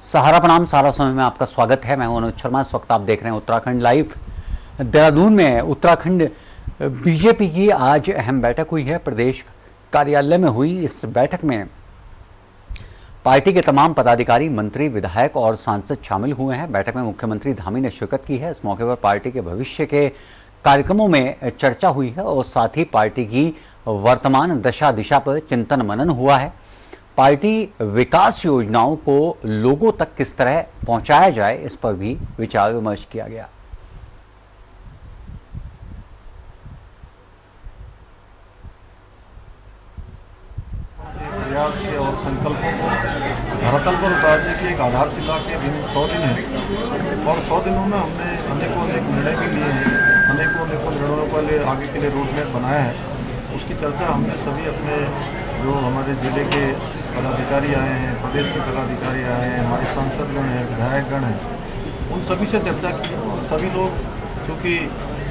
सहारा प्रणाम, सारा समय में आपका स्वागत है। मैं हूं अनुज शर्मा। इस वक्त आप देख रहे हैं उत्तराखंड लाइव। देहरादून में उत्तराखंड बीजेपी की आज अहम बैठक हुई है। प्रदेश कार्यालय में हुई इस बैठक में पार्टी के तमाम पदाधिकारी, मंत्री, विधायक और सांसद शामिल हुए हैं। बैठक में मुख्यमंत्री धामी ने शिरकत की है। इस मौके पर पार्टी के भविष्य के कार्यक्रमों में चर्चा हुई है और साथ ही पार्टी की वर्तमान दशा दिशा पर चिंतन मनन हुआ है। पार्टी विकास योजनाओं को लोगों तक किस तरह पहुंचाया जाए, इस पर भी विचार विमर्श किया गया। प्रयास के और संकल्पों को धरातल पर उतारने की एक आधारशिला के दिन 100 दिन है और 100 दिनों में हमने अनेकों निर्णय भी लिए हैं, अनेकों निर्णयों के लिए आगे के लिए रोड मैप बनाया है। उसकी चर्चा हमने सभी अपने जो हमारे जिले के पदाधिकारी आए हैं, प्रदेश के पदाधिकारी आए हैं, हमारे सांसदगण हैं, विधायकगण हैं, उन सभी से चर्चा की और सभी लोग चूँकि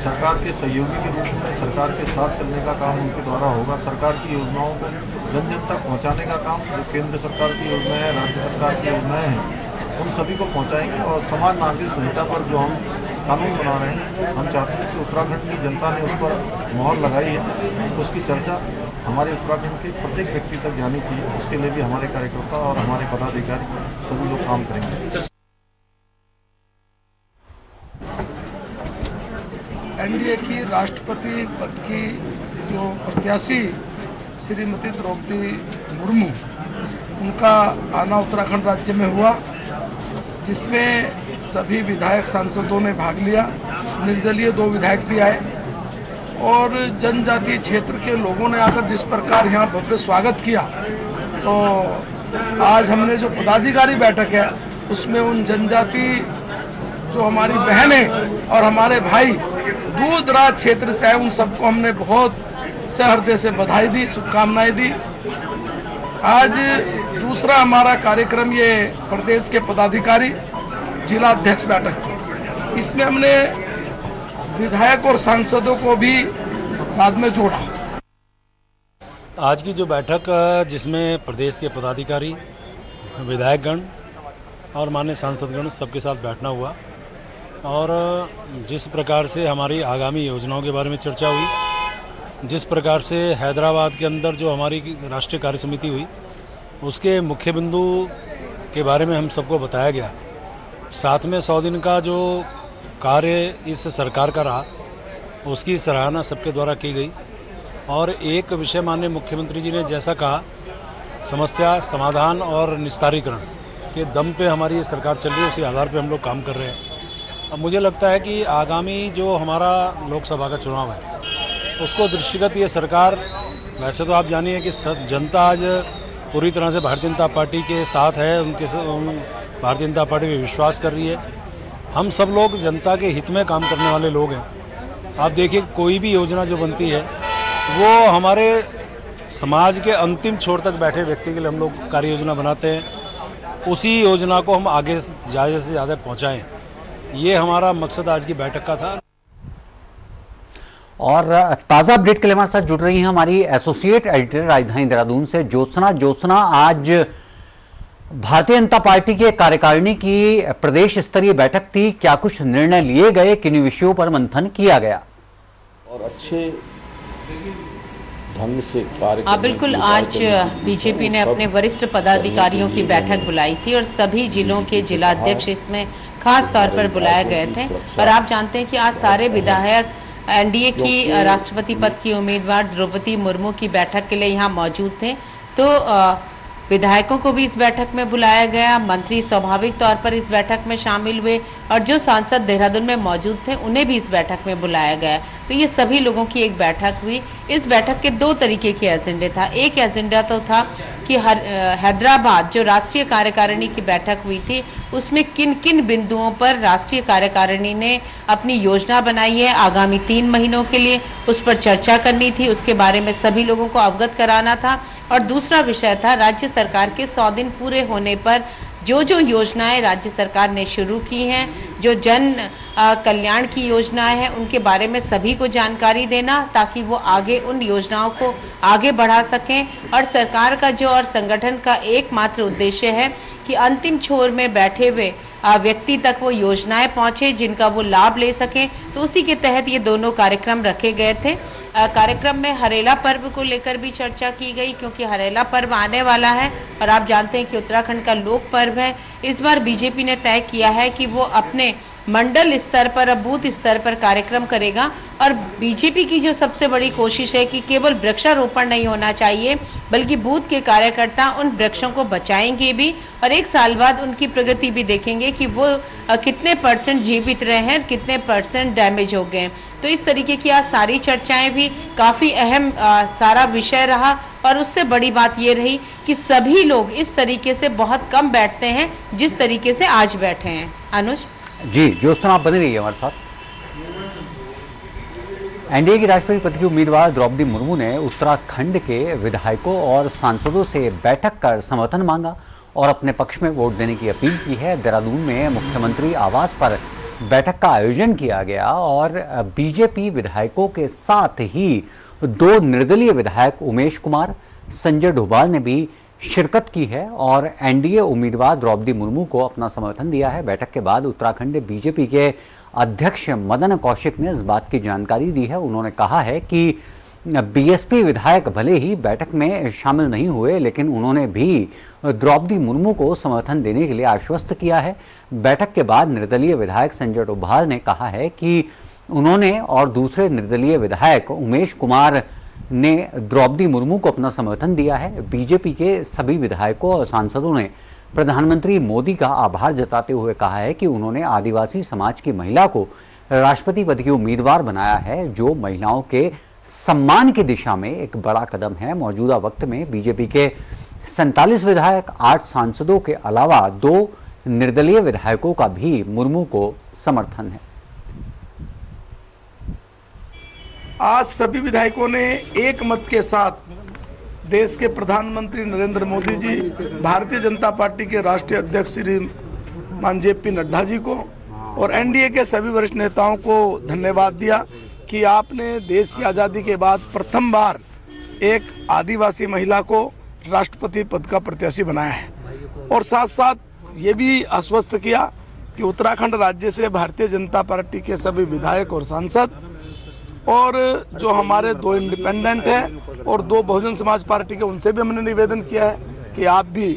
सरकार के सहयोगी के रूप में सरकार के साथ चलने का काम उनके द्वारा होगा। सरकार की योजनाओं को जन जन तक पहुंचाने का काम जो केंद्र सरकार की योजनाएं हैं, राज्य सरकार की योजनाएं हैं, उन सभी को पहुंचाएंगे। और समान नागरिक संहिता पर जो हम कानून बना रहे हैं, हम चाहते हैं कि उत्तराखंड की जनता ने उस पर मोहर लगाई है, तो उसकी चर्चा हमारे उत्तराखंड के प्रत्येक व्यक्ति तक जानी चाहिए। उसके लिए भी हमारे कार्यकर्ता और हमारे पदाधिकारी सभी लोग काम करेंगे। एनडीए की राष्ट्रपति पद की जो प्रत्याशी श्रीमती द्रौपदी मुर्मू, उनका आना उत्तराखंड राज्य में हुआ, जिसमें सभी विधायक सांसदों ने भाग लिया। निर्दलीय 2 विधायक भी आए और जनजातीय क्षेत्र के लोगों ने आकर जिस प्रकार यहाँ भव्य स्वागत किया, तो आज हमने जो पदाधिकारी बैठक है उसमें उन जनजाति जो हमारी बहनें और हमारे भाई दूर दराज क्षेत्र से आए, उन सबको हमने बहुत से हृदय से बधाई दी, शुभकामनाएं दी। आज दूसरा हमारा कार्यक्रम ये प्रदेश के पदाधिकारी जिला अध्यक्ष बैठक की, इसमें हमने विधायक और सांसदों को भी बाद में जोड़ा। आज की जो बैठक जिसमें प्रदेश के पदाधिकारी, विधायकगण और माननीय सांसदगण सबके साथ बैठना हुआ और जिस प्रकार से हमारी आगामी योजनाओं के बारे में चर्चा हुई, जिस प्रकार से हैदराबाद के अंदर जो हमारी राष्ट्रीय कार्य समिति हुई उसके मुख्य बिंदु के बारे में हम सबको बताया गया। साथ में 100 दिन का जो कार्य इस सरकार का रहा उसकी सराहना सबके द्वारा की गई और एक विषय माननीय मुख्यमंत्री जी ने जैसा कहा, समस्या समाधान और निस्तारीकरण के दम पे हमारी ये सरकार चल रही है, उसी आधार पे हम लोग काम कर रहे हैं। अब मुझे लगता है कि आगामी जो हमारा लोकसभा का चुनाव है उसको दृष्टिगत ये सरकार, वैसे तो आप जानिए कि जनता आज पूरी तरह से भारतीय जनता पार्टी के साथ है, भारतीय जनता पार्टी में विश्वास कर रही है। हम सब लोग जनता के हित में काम करने वाले लोग हैं। आप देखिए कोई भी योजना जो बनती है वो हमारे समाज के अंतिम छोर तक बैठे व्यक्ति के लिए हम लोग कार्य योजना बनाते हैं, उसी योजना को हम आगे ज़्यादा से ज़्यादा पहुँचाएँ, ये हमारा मकसद आज की बैठक का था। और ताज़ा अपडेट के लिए हमारे साथ जुड़ रही हैं हमारी एसोसिएट एडिटर राजधानी देहरादून से ज्योत्सना। आज भारतीय जनता पार्टी के कार्यकारिणी की प्रदेश स्तरीय बैठक थी, क्या कुछ निर्णय लिए गए, किन विषयों पर मंथन किया गया और अच्छे ढंग से कार्य? हाँ बिल्कुल, आज बीजेपी ने अपने वरिष्ठ पदाधिकारियों की बैठक बुलाई थी और सभी जिलों के जिलाध्यक्ष इसमें खास तौर पर बुलाए गए थे। और आप जानते हैं कि आज सारे विधायक एनडीए की राष्ट्रपति पद की उम्मीदवार द्रौपदी मुर्मू की बैठक के लिए यहाँ मौजूद थे, तो विधायकों को भी इस बैठक में बुलाया गया, मंत्री स्वाभाविक तौर पर इस बैठक में शामिल हुए और जो सांसद देहरादून में मौजूद थे उन्हें भी इस बैठक में बुलाया गया। तो ये सभी लोगों की एक बैठक हुई। इस बैठक के 2 तरीके के एजेंडे था। एक एजेंडा तो था कि हैदराबाद जो राष्ट्रीय कार्यकारिणी की बैठक हुई थी उसमें किन किन बिंदुओं पर राष्ट्रीय कार्यकारिणी ने अपनी योजना बनाई है आगामी 3 महीनों के लिए, उस पर चर्चा करनी थी, उसके बारे में सभी लोगों को अवगत कराना था। और दूसरा विषय था राज्य सरकार के 100 दिन पूरे होने पर जो जो योजनाएं राज्य सरकार ने शुरू की हैं, जो जन कल्याण की योजनाएं हैं, उनके बारे में सभी को जानकारी देना, ताकि वो आगे उन योजनाओं को आगे बढ़ा सकें। और सरकार का जो और संगठन का एकमात्र उद्देश्य है कि अंतिम छोर में बैठे हुए व्यक्ति तक वो योजनाएं पहुंचे जिनका वो लाभ ले सकें। तो उसी के तहत ये दोनों कार्यक्रम रखे गए थे। कार्यक्रम में हरेला पर्व को लेकर भी चर्चा की गई, क्योंकि हरेला पर्व आने वाला है और आप जानते हैं कि उत्तराखंड का लोक पर्व है। इस बार बीजेपी ने तय किया है कि वो अपने मंडल स्तर पर, अब बूथ स्तर पर कार्यक्रम करेगा। और बीजेपी की जो सबसे बड़ी कोशिश है कि केवल वृक्षारोपण नहीं होना चाहिए, बल्कि बूथ के कार्यकर्ता उन वृक्षों को बचाएंगे भी और 1 साल बाद उनकी प्रगति भी देखेंगे कि वो कितने % जीवित रहे हैं, कितने % डैमेज हो गए। तो इस तरीके की आज सारी चर्चाएं भी काफी अहम सारा विषय रहा। और उससे बड़ी बात ये रही कि सभी लोग इस तरीके से बहुत कम बैठते हैं जिस तरीके से आज बैठे हैं। अनुज जी, ज्योत्सना आप बने रहिए हमारे साथ। एनडीए की राष्ट्रपति पद की उम्मीदवार द्रौपदी मुर्मू ने उत्तराखंड के विधायकों और सांसदों से बैठक कर समर्थन मांगा और अपने पक्ष में वोट देने की अपील की है। देहरादून में मुख्यमंत्री आवास पर बैठक का आयोजन किया गया और बीजेपी विधायकों के साथ ही 2 निर्दलीय विधायक उमेश कुमार, संजय डोभाल ने भी शिरकत की है और एनडीए उम्मीदवार द्रौपदी मुर्मू को अपना समर्थन दिया है। बैठक के बाद उत्तराखंड बीजेपी के अध्यक्ष मदन कौशिक ने इस बात की जानकारी दी है। उन्होंने कहा है कि बीएसपी विधायक भले ही बैठक में शामिल नहीं हुए, लेकिन उन्होंने भी द्रौपदी मुर्मू को समर्थन देने के लिए आश्वस्त किया है। बैठक के बाद निर्दलीय विधायक संजय डोभाल ने कहा है कि उन्होंने और दूसरे निर्दलीय विधायक उमेश कुमार ने द्रौपदी मुर्मू को अपना समर्थन दिया है। बीजेपी के सभी विधायकों और सांसदों ने प्रधानमंत्री मोदी का आभार जताते हुए कहा है कि उन्होंने आदिवासी समाज की महिला को राष्ट्रपति पद की उम्मीदवार बनाया है, जो महिलाओं के सम्मान की दिशा में एक बड़ा कदम है। मौजूदा वक्त में बीजेपी के 47 विधायक, 8 सांसदों के अलावा 2 निर्दलीय विधायकों का भी मुर्मू को समर्थन है। आज सभी विधायकों ने एक मत के साथ देश के प्रधानमंत्री नरेंद्र मोदी जी, भारतीय जनता पार्टी के राष्ट्रीय अध्यक्ष श्रीमान जेपी नड्डा जी को और एनडीए के सभी वरिष्ठ नेताओं को धन्यवाद दिया कि आपने देश की आज़ादी के बाद प्रथम बार एक आदिवासी महिला को राष्ट्रपति पद का प्रत्याशी बनाया है। और साथ साथ ये भी आश्वस्त किया कि उत्तराखंड राज्य से भारतीय जनता पार्टी के सभी विधायक और सांसद और जो हमारे 2 इंडिपेंडेंट हैं और 2 बहुजन समाज पार्टी के, उनसे भी हमने निवेदन किया है कि आप भी,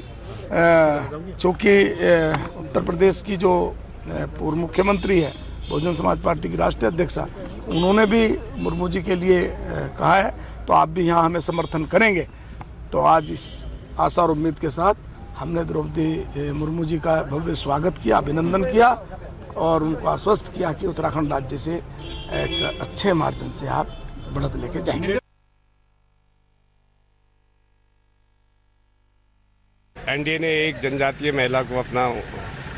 चूँकि उत्तर प्रदेश की जो पूर्व मुख्यमंत्री है, बहुजन समाज पार्टी की राष्ट्रीय अध्यक्षा, उन्होंने भी मुर्मू जी के लिए कहा है, तो आप भी यहाँ हमें समर्थन करेंगे। तो आज इस आशा और उम्मीद के साथ हमने द्रौपदी मुर्मू जी का भव्य स्वागत किया, अभिनंदन किया और उनको आश्वस्त किया कि उत्तराखंड राज्य से एक अच्छे मार्जिन से आप बढ़त लेके जाएंगे। एनडीए ने एक जनजातीय महिला को अपना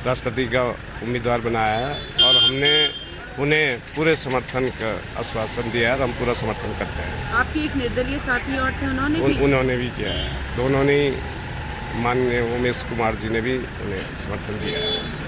राष्ट्रपति का उम्मीदवार बनाया है और हमने उन्हें पूरे समर्थन का आश्वासन दिया है और हम पूरा समर्थन करते हैं। आपके एक निर्दलीय साथी और थे, उन्होंने भी किया है। दोनों ने, माननीय उमेश कुमार जी ने भी उन्हें समर्थन दिया है।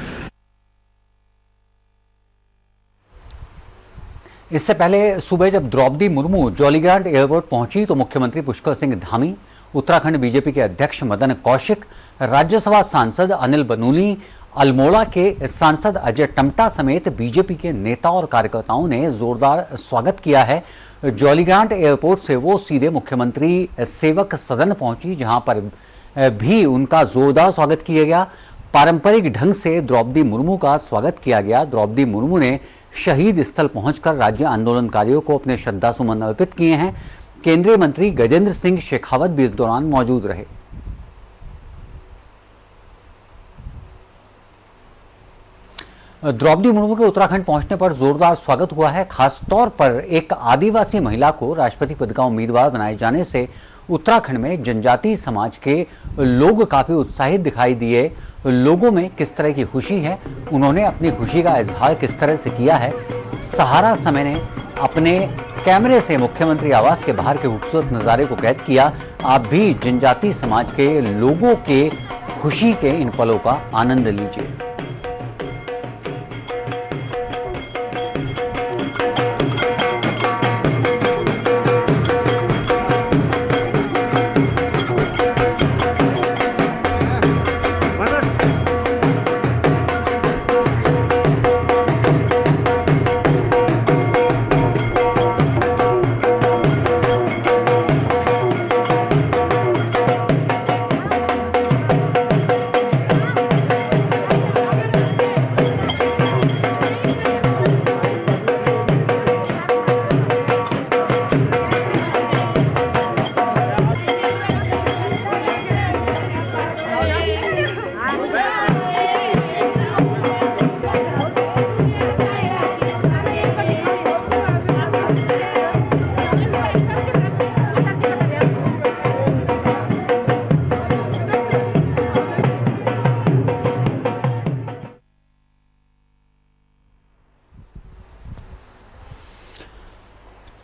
इससे पहले सुबह जब द्रौपदी मुर्मू जौलीग्रांट एयरपोर्ट पहुंची तो मुख्यमंत्री पुष्कर सिंह धामी, उत्तराखंड बीजेपी के अध्यक्ष मदन कौशिक, राज्यसभा सांसद अनिल बनूनी, अल्मोड़ा के सांसद अजय टम्टा समेत बीजेपी के नेता और कार्यकर्ताओं ने जोरदार स्वागत किया है। जौलीग्रांट एयरपोर्ट से वो सीधे मुख्यमंत्री सेवक सदन पहुंची, जहां पर भी उनका जोरदार स्वागत किया गया। पारंपरिक ढंग से द्रौपदी मुर्मू का स्वागत किया गया। द्रौपदी मुर्मू ने शहीद स्थल पहुंचकर राज्य आंदोलनकारियों को अपने श्रद्धासुमन अर्पित किए हैं। केंद्रीय मंत्री गजेंद्र सिंह शेखावत भी इस दौरान मौजूद रहे। द्रौपदी मुर्मू के उत्तराखंड पहुंचने पर जोरदार स्वागत हुआ है। खासतौर पर एक आदिवासी महिला को राष्ट्रपति पद का उम्मीदवार बनाए जाने से उत्तराखंड में जनजातीय समाज के लोग काफी उत्साहित दिखाई दिए। लोगों में किस तरह की खुशी है, उन्होंने अपनी खुशी का इजहार किस तरह से किया है। सहारा समय ने अपने कैमरे से मुख्यमंत्री आवास के बाहर के खूबसूरत नज़ारे को कैद किया। आप भी जनजातीय समाज के लोगों के खुशी के इन पलों का आनंद लीजिए।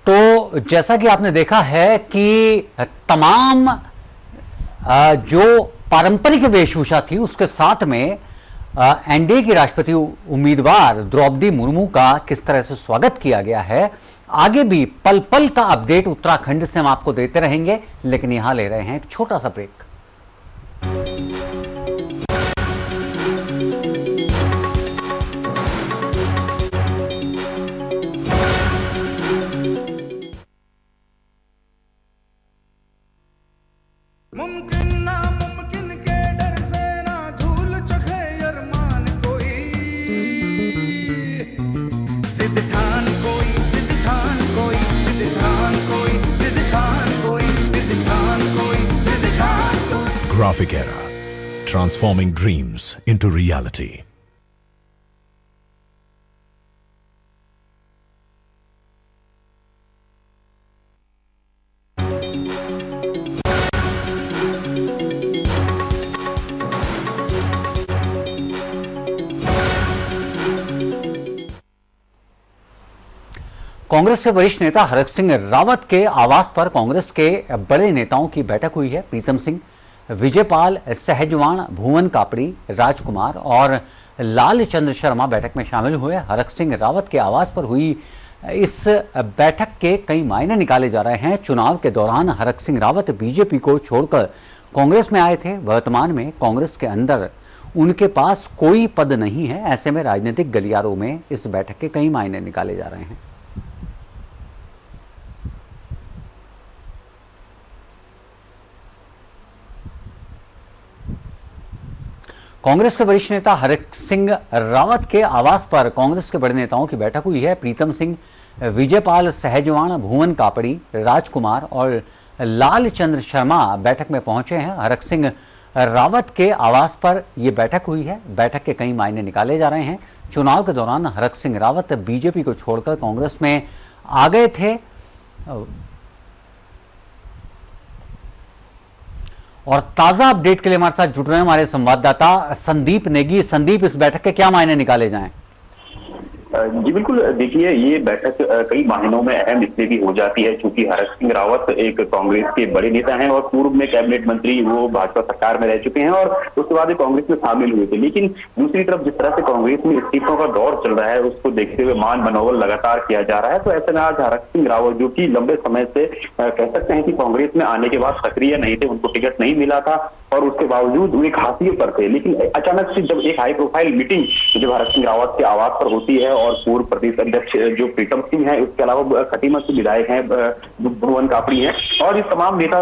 तो जैसा कि आपने देखा है कि तमाम जो पारंपरिक वेशभूषा थी उसके साथ में एनडीए की राष्ट्रपति उम्मीदवार द्रौपदी मुर्मू का किस तरह से स्वागत किया गया है, आगे भी पल पल का अपडेट उत्तराखंड से हम आपको देते रहेंगे। लेकिन यहां ले रहे हैं एक छोटा सा ब्रेक। मुमकिन नामुमकिन के डर से ना झूल चखे अरमान कोई, जिद ठान कोई, जिद ठान कोई, जिद ठान कोई, जिद ठान कोई, जिद ठान कोई, जिद ठान कोई। Graphic Era, transforming dreams into reality. Congress के वरिष्ठ नेता हरक सिंह रावत के आवास पर कांग्रेस के बड़े नेताओं की बैठक हुई है। प्रीतम सिंह, विजयपाल सहजवाण, भुवन कापड़ी, राजकुमार और लालचंद्र शर्मा बैठक में शामिल हुए। हरक सिंह रावत के आवास पर हुई इस बैठक के कई मायने निकाले जा रहे हैं। चुनाव के दौरान हरक सिंह रावत बीजेपी को छोड़कर कांग्रेस में आए थे। वर्तमान में कांग्रेस के अंदर उनके पास कोई पद नहीं है। ऐसे में राजनीतिक गलियारों में इस बैठक के कई मायने निकाले जा रहे हैं। कांग्रेस के वरिष्ठ नेता हरक सिंह रावत के आवास पर कांग्रेस के बड़े नेताओं की बैठक हुई है। प्रीतम सिंह, विजयपाल सहजवाण, भुवन कापड़ी, राजकुमार और लालचंद्र शर्मा बैठक में पहुंचे हैं। हरक सिंह रावत के आवास पर यह बैठक हुई है। बैठक के कई मायने निकाले जा रहे हैं। चुनाव के दौरान हरक सिंह रावत बीजेपी को छोड़कर कांग्रेस में आ गए थे और ताजा अपडेट के लिए हमारे साथ जुड़ रहे हैं हमारे संवाददाता संदीप नेगी। संदीप, इस बैठक के क्या मायने निकाले जाएं? जी बिल्कुल, देखिए ये बैठक कई मायनों में अहम इसलिए भी हो जाती है क्योंकि हरक सिंह रावत एक कांग्रेस के बड़े नेता हैं और पूर्व में कैबिनेट मंत्री वो भाजपा सरकार में रह चुके हैं और उसके बाद कांग्रेस में शामिल हुए थे। लेकिन दूसरी तरफ जिस तरह से कांग्रेस में इस्तीफों का दौर चल रहा है उसको देखते हुए मान मनोबल लगातार किया जा रहा है। तो ऐसे में आज हरक सिंह रावत जो कि लंबे समय से कह सकते हैं कि कांग्रेस में आने के बाद सक्रिय नहीं थे, उनको टिकट नहीं मिला था और उसके बावजूद वे हाशिए पर थे। लेकिन अचानक से जब एक हाई प्रोफाइल मीटिंग जब हरक सिंह रावत के आवास पर होती है और पूर्व प्रदेश अध्यक्ष जो प्रीतम सिंह है, उसके अलावा खटीमा से विधायक हैं भुवन कापड़ी हैं और ये तमाम नेता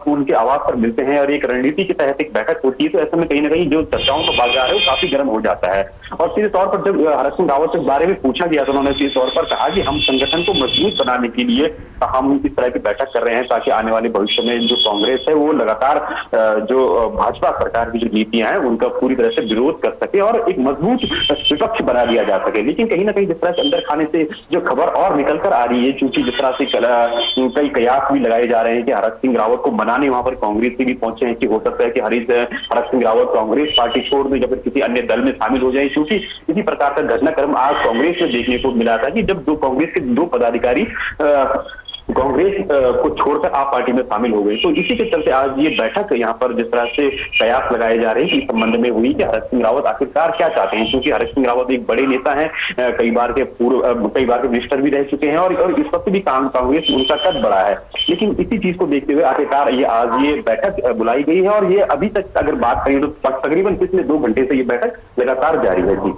उनके आवास पर मिलते हैं और एक रणनीति के तहत एक बैठक होती है। तो ऐसे में कहीं ना कहीं जो चर्चाओं का बाजार है वो काफी गर्म हो जाता है। और सीधे तौर पर जब हरक सिंह रावत के बारे में पूछा गया तो उन्होंने सीधे तौर पर कहा कि हम संगठन को मजबूत बनाने के लिए हम इस तरह की बैठक कर रहे हैं ताकि आने वाले भविष्य में जो कांग्रेस है वो लगातार जो भाजपा सरकार की जो नीतियां हैं उनका पूरी तरह से विरोध कर सके और एक मजबूत विपक्ष बना दिया जा सके। लेकिन कहीं ना कहीं जिस तरह से अंदर खाने से जो खबर और निकल कर आ रही है, क्योंकि जिस तरह से कई कयास भी लगाए जा रहे हैं कि हरक सिंह रावत को मनाने वहां पर कांग्रेस से भी पहुंचे हैं कि हो सकता है कि हरक सिंह रावत कांग्रेस पार्टी छोड़ दें या फिर किसी अन्य दल में शामिल हो जाए, क्योंकि इसी प्रकार का घटनाक्रम आज कांग्रेस में देखने को मिला था कि जब दो कांग्रेस के दो पदाधिकारी कांग्रेस को छोड़कर आप पार्टी में शामिल हो गए। तो इसी के चलते आज ये बैठक यहाँ पर जिस तरह से कयास लगाए जा रहे हैं इस संबंध में हुई कि हरीश सिंह रावत आखिरकार क्या चाहते हैं, क्योंकि हरीश सिंह रावत एक बड़े नेता हैं, कई बार के मिनिस्टर भी रह चुके हैं और इस वक्त भी कांग्रेस उनका कद बड़ा है। लेकिन इसी चीज को देखते हुए आखिरकार ये आज ये बैठक बुलाई गई है और ये अभी तक अगर बात करें तो तकरीबन पिछले 2 घंटे से ये बैठक लगातार जारी है। जी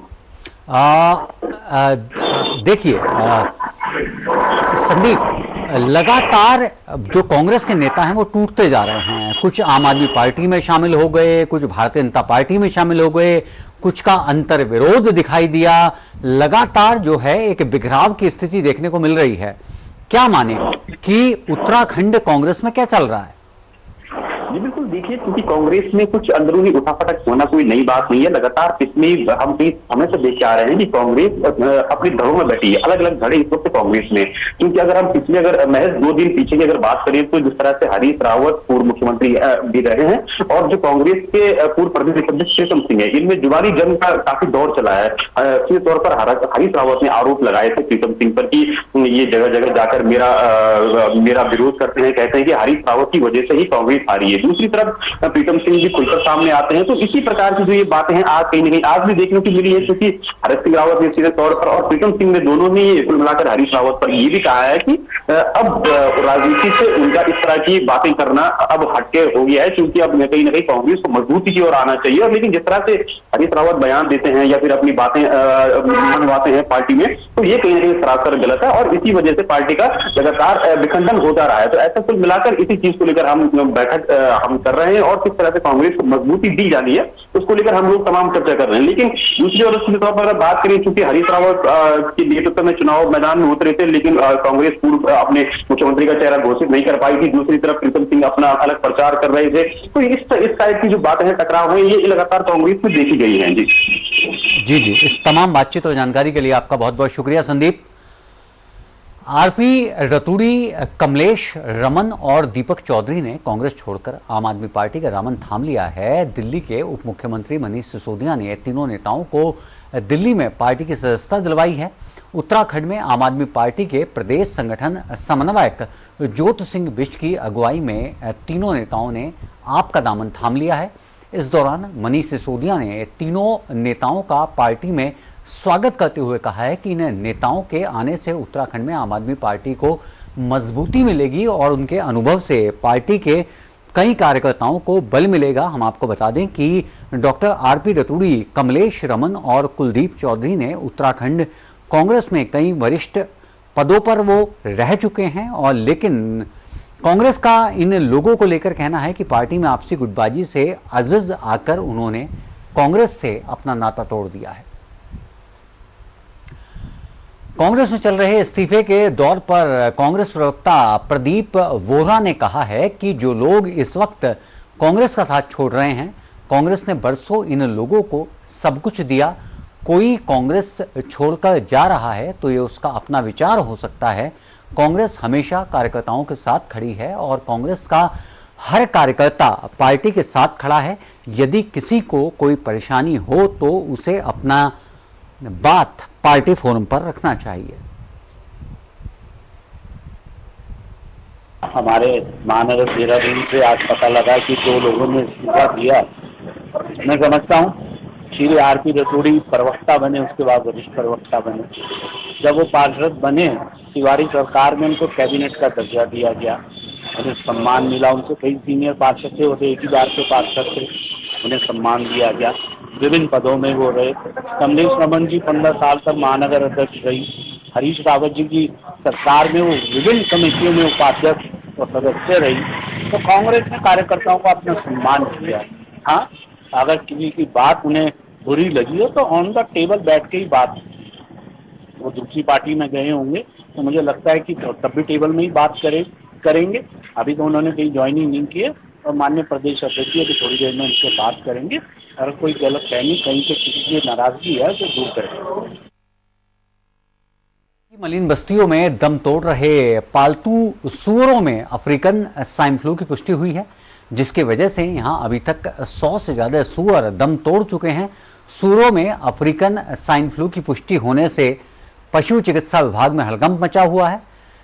देखिए संदीप, लगातार जो कांग्रेस के नेता हैं वो टूटते जा रहे हैं। कुछ आम आदमी पार्टी में शामिल हो गए, कुछ भारतीय जनता पार्टी में शामिल हो गए, कुछ का अंतर विरोध दिखाई दिया। लगातार जो है एक बिखराव की स्थिति देखने को मिल रही है। क्या माने कि उत्तराखंड कांग्रेस में क्या चल रहा है? जी बिल्कुल, देखिए क्योंकि कांग्रेस में कुछ अंदरूनी उठापटक होना कोई नई बात नहीं है। लगातार पिछले हम कई समय से देख के आ रहे हैं कि कांग्रेस अपनी धड़ों में बैठी है, अलग अलग धड़े इस वक्त कांग्रेस में। क्योंकि अगर हम पिछले महज 2 दिन पीछे की अगर बात करें तो जिस तरह से हरीश रावत पूर्व मुख्यमंत्री भी रहे हैं और जो कांग्रेस के पूर्व प्रदेश अध्यक्ष प्रीतम सिंह है, इनमें जुबानी जंग का काफी दौर चला है। सीधे तौर पर हरीश रावत ने आरोप लगाए थे प्रीतम सिंह पर कि ये जगह जगह जाकर मेरा विरोध करते हैं, कहते हैं कि हरीश रावत की वजह से ही कांग्रेस हारी है। दूसरी तरफ प्रीतम सिंह भी खुलकर सामने आते हैं। तो इसी प्रकार की जो ये बातें हैं आज कहीं ना कहीं आज भी देखने को मिली है, क्योंकि हरीश सिंह रावत ने सीधे तौर पर और प्रीतम सिंह ने दोनों ने कुल मिलाकर हरीश रावत पर ये भी कहा है कि अब राजनीति से उनका इस तरह की बातें करना अब हटके हो गया है, क्योंकि अब कहीं ना कहीं कांग्रेस को मजबूती की ओर आना चाहिए। और लेकिन जिस तरह से हरीश रावत बयान देते हैं या फिर अपनी बातें मनवाते हैं पार्टी में, तो ये कहीं ना कहीं सरासर गलत है और इसी वजह से पार्टी का लगातार विखंडन होता रहा है। तो ऐसा कुल मिलाकर इसी चीज को लेकर हम बैठक हम कर रहे हैं और किस तरह से कांग्रेस को मजबूती दी जानी है उसको लेकर हम लोग तमाम चर्चा कर रहे हैं। लेकिन दूसरी ओर के तौर पर अगर बात करें, चूंकि हरीश रावत के नेतृत्व में चुनाव मैदान में उतरे थे, लेकिन कांग्रेस पूर्व अपने मुख्यमंत्री का चेहरा घोषित नहीं कर पाई थी। दूसरी तरफ प्रीतम सिंह अपना अलग प्रचार कर रहे थे। तो इस टाइप की जो बातें हैं, टकराव है, ये लगातार कांग्रेस में देखी गई है। जी जी, इस तमाम बातचीत और जानकारी के लिए आपका बहुत बहुत शुक्रिया संदीप। आरपी रतूड़ी, कमलेश रमन और दीपक चौधरी ने कांग्रेस छोड़कर आम आदमी पार्टी का दामन थाम लिया है। दिल्ली के उप मुख्यमंत्री मनीष सिसोदिया ने तीनों नेताओं को दिल्ली में पार्टी की सदस्यता दिलवाई है। उत्तराखंड में आम आदमी पार्टी के प्रदेश संगठन समन्वयक ज्योत सिंह बिष्ट की अगुवाई में तीनों नेताओं ने आप का दामन थाम लिया है। इस दौरान मनीष सिसोदिया ने तीनों नेताओं का पार्टी में स्वागत करते हुए कहा है कि इन नेताओं के आने से उत्तराखंड में आम आदमी पार्टी को मजबूती मिलेगी और उनके अनुभव से पार्टी के कई कार्यकर्ताओं को बल मिलेगा। हम आपको बता दें कि डॉक्टर आरपी रतूड़ी, कमलेश रमन और कुलदीप चौधरी ने उत्तराखंड कांग्रेस में कई वरिष्ठ पदों पर वो रह चुके हैं और लेकिन कांग्रेस का इन लोगों को लेकर कहना है कि पार्टी में आपसी गुटबाजी से अजिज आकर उन्होंने कांग्रेस से अपना नाता तोड़ दिया है। कांग्रेस में चल रहे इस्तीफे के दौर पर कांग्रेस प्रवक्ता प्रदीप वोरा ने कहा है कि जो लोग इस वक्त कांग्रेस का साथ छोड़ रहे हैं, कांग्रेस ने बरसों इन लोगों को सब कुछ दिया। कोई कांग्रेस छोड़कर जा रहा है तो ये उसका अपना विचार हो सकता है। कांग्रेस हमेशा कार्यकर्ताओं के साथ खड़ी है और कांग्रेस का हर कार्यकर्ता पार्टी के साथ खड़ा है। यदि किसी को कोई परेशानी हो तो उसे अपना बात पार्टी फोरम पर रखना चाहिए। हमारे महानगर देहरादून से आज पता लगा कि 2 लोगों ने इस्तीफा दिया। मैं समझता हूँ श्री आरपी रतूड़ी प्रवक्ता बने, उसके बाद वरिष्ठ प्रवक्ता बने। जब वो पार्षद बने, तिवारी सरकार में उनको कैबिनेट का दर्जा दिया गया, उन्हें सम्मान मिला। उनसे कई सीनियर पार्षद थे, वो एक ही बार के पार्षद थे, उन्हें सम्मान दिया गया। विभिन्न पदों में वो रहे। कमलेश रमन जी 15 साल तक महानगर अध्यक्ष रही। हरीश रावत जी की सरकार में वो विभिन्न कमेटियों में उपाध्यक्ष और सदस्य रही। तो कांग्रेस ने कार्यकर्ताओं को अपना सम्मान किया। हाँ, अगर किसी की बात उन्हें बुरी लगी हो तो ऑन द टेबल बैठ के ही बात, वो दूसरी पार्टी में गए होंगे तो मुझे लगता है कि तब भी टेबल में ही बात करेंगे। अभी तो उन्होंने कहीं ज्वाइनिंग नहीं की है और माननीय प्रदेश अध्यक्ष जी अभी थोड़ी देर में उनसे बात करेंगे। अगर कोई गलत फहमी कहीं से किसी की नाराजगी है तो दूर करेंगे। मलिन बस्तियों में दम तोड़ रहे पालतू सूअरों में अफ्रीकन स्वाइन फ्लू की पुष्टि हुई है, जिसकी वजह से यहां अभी तक 100 से ज्यादा सूअर दम तोड़ चुके हैं। सूअरों में अफ्रीकन स्वाइन फ्लू की पुष्टि होने से पशु चिकित्सा विभाग में हड़कंप मचा हुआ है।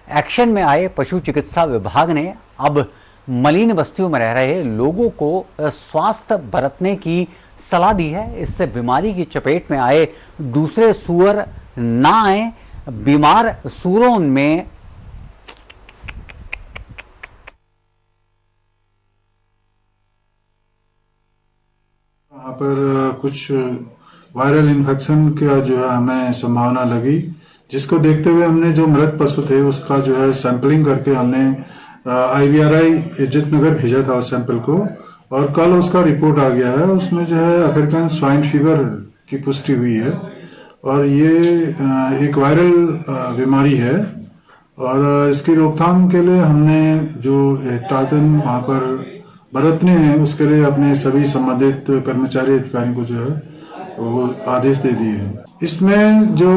एक्शन में आए पशु चिकित्सा विभाग ने अब मलिन बस्तियों में रह रहे लोगों को स्वास्थ्य बरतने की सलाह दी है। इससे बीमारी की चपेट में आए दूसरे सूअर ना आए। बीमार सूअरों में वहाँ पर कुछ वायरल इन्फेक्शन का जो है हमें संभावना लगी, जिसको देखते हुए हमने जो मृत पशु थे उसका जो है सैंपलिंग करके हमने IVRI इज्जत नगर भेजा था उस सैंपल को, और कल उसका रिपोर्ट आ गया है। उसमें जो है अफ्रीकन स्वाइन फीवर की पुष्टि हुई है और ये एक वायरल बीमारी है और इसकी रोकथाम के लिए हमने जो एहतियातन वहाँ पर बरतने हैं उसके लिए अपने सभी संबंधित कर्मचारी अधिकारियों को जो है वो आदेश दे दिए हैं। इसमें जो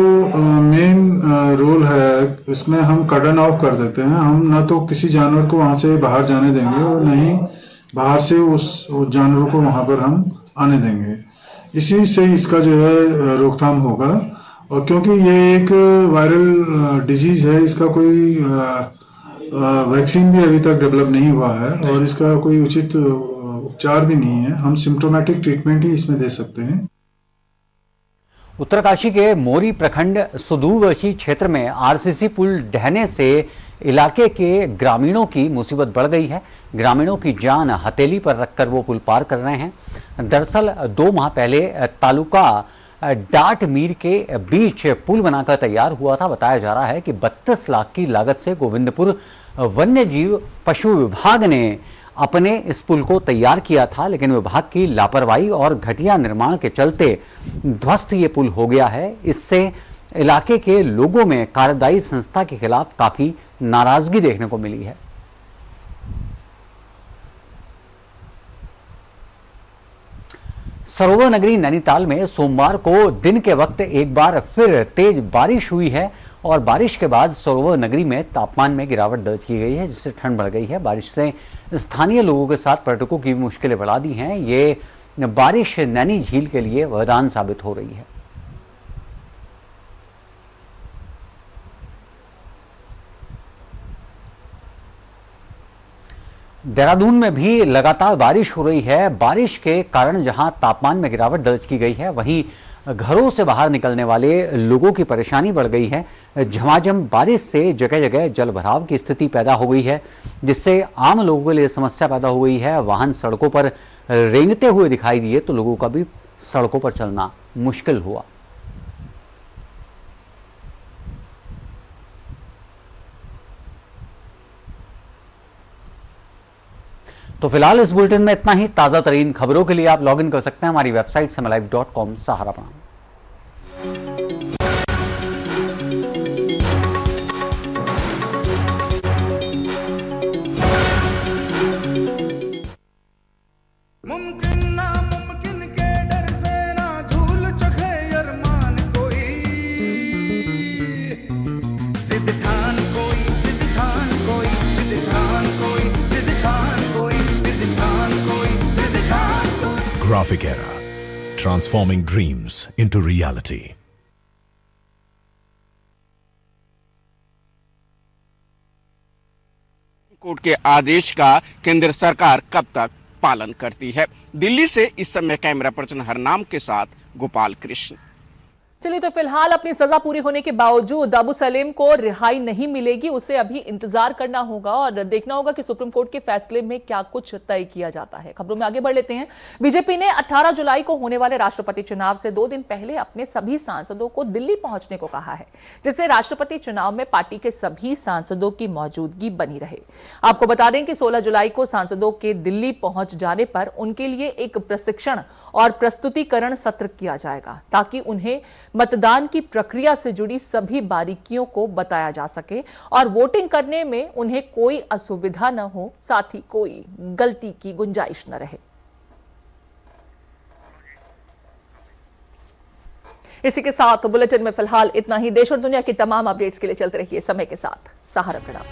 मेन रोल है, इसमें हम कर्डन ऑफ कर देते हैं। हम ना तो किसी जानवर को वहां से बाहर जाने देंगे और न ही बाहर से उस जानवर को वहां पर हम आने देंगे। इसी से इसका जो है रोकथाम होगा। और क्योंकि ये एक वायरल डिजीज है, इसका कोई वैक्सीन भी अभी तक डेवलप नहीं हुआ है और इसका कोई उचित उपचार भी नहीं है। हम सिम्प्टोमेटिक ट्रीटमेंट ही इसमें दे सकते हैं। उत्तरकाशी के मोरी प्रखंड सुदूरवर्ती क्षेत्र में RCC पुल ढहने से इलाके के ग्रामीणों की मुसीबत बढ़ गई है। ग्रामीणों की जान हथेली पर रखकर वो पुल पार कर रहे हैं। दरअसल 2 माह पहले तालुका डाट मीर के बीच पुल बनाकर तैयार हुआ था। बताया जा रहा है कि 32 लाख की लागत से गोविंदपुर वन्य जीव पशु विभाग ने अपने इस पुल को तैयार किया था, लेकिन विभाग की लापरवाही और घटिया निर्माण के चलते ध्वस्त ये पुल हो गया है। इससे इलाके के लोगों में कार्यदायी संस्था के खिलाफ काफी नाराजगी देखने को मिली है। सरोवर नगरी नैनीताल में सोमवार को दिन के वक्त एक बार फिर तेज बारिश हुई है और बारिश के बाद सरोवर नगरी में तापमान में गिरावट दर्ज की गई है, जिससे ठंड बढ़ गई है। बारिश से स्थानीय लोगों के साथ पर्यटकों की मुश्किलें बढ़ा दी हैं। ये बारिश नैनी झील के लिए वरदान साबित हो रही है। देहरादून में भी लगातार बारिश हो रही है। बारिश के कारण जहां तापमान में गिरावट दर्ज की गई है, वहीं घरों से बाहर निकलने वाले लोगों की परेशानी बढ़ गई है। झमाझम बारिश से जगह जगह जल भराव की स्थिति पैदा हो गई है, जिससे आम लोगों के लिए समस्या पैदा हो गई है। वाहन सड़कों पर रेंगते हुए दिखाई दिए तो लोगों का भी सड़कों पर चलना मुश्किल हुआ। तो फिलहाल इस बुलेटिन में इतना ही। ताजा तरीन खबरों के लिए आप लॉग इन कर सकते हैं हमारी वेबसाइट samalive.com। सहारा प्रणाम। मुमकिन नामुमकिन के डर से ना धूल चखे अरमान कोई, जिद ठान कोई, जिद ठान कोई, जिद ठान कोई, जिद ठान कोई, जिद ठान कोई, जिद ठान कोई। Graphic Era, transforming dreams into reality. Court के आदेश का केंद्र सरकार कब तक पालन करती है? दिल्ली से इस समय कैमरा पर्सन हरनाम के साथ गोपाल कृष्ण। चलिए, तो फिलहाल अपनी सजा पूरी होने के बावजूद अबू सलीम को रिहाई नहीं मिलेगी। उसे अभी इंतजार करना होगा और देखना होगा कि सुप्रीम कोर्ट के फैसले में क्या कुछ तय किया जाता है। खबरों में आगे बढ़ लेते हैं। बीजेपी ने 18 जुलाई को होने वाले राष्ट्रपति चुनाव से 2 दिन पहले अपने सभी सांसदों को दिल्ली पहुंचने को कहा है, जिससे राष्ट्रपति चुनाव में पार्टी के सभी सांसदों की मौजूदगी बनी रहे। आपको बता दें कि 16 जुलाई को सांसदों के दिल्ली पहुंच जाने पर उनके लिए एक प्रशिक्षण और प्रस्तुतिकरण सत्र किया जाएगा, ताकि उन्हें मतदान की प्रक्रिया से जुड़ी सभी बारीकियों को बताया जा सके और वोटिंग करने में उन्हें कोई असुविधा न हो, साथ ही कोई गलती की गुंजाइश न रहे। इसी के साथ बुलेटिन में फिलहाल इतना ही। देश और दुनिया की तमाम अपडेट्स के लिए चलते रहिए समय के साथ। सहारा प्रणाम।